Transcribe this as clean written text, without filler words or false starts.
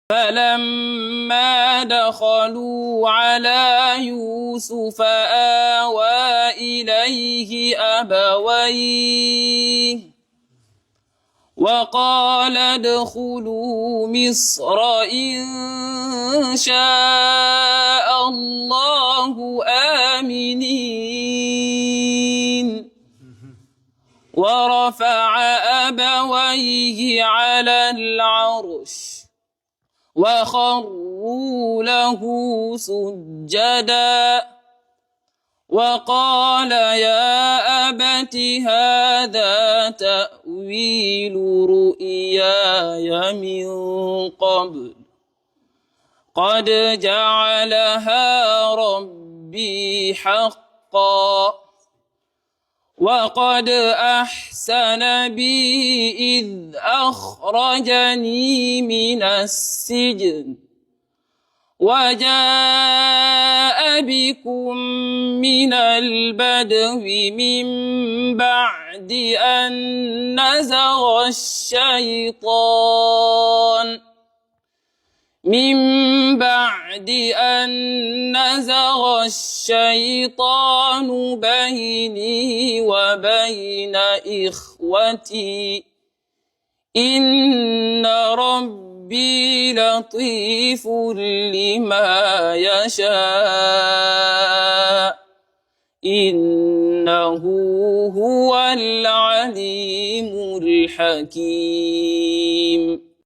فلما دخلوا على يوسف آوى إليه أبويه وقال ادخلوا مصر إن شاء الله آمنين ورفع أبويه على العرش وخروا له سجدا وقال يا أبت هذا تأويل رؤياي من قبل قد جعلها ربي حقا وقد أحسن بي إذ أخرجني من السجن وجاء بكم من البدو من بعد أن نزغ الشيطان بيني وبين إخوتي إن ربي لطيف لما يشاء إنه هو العليم الحكيم.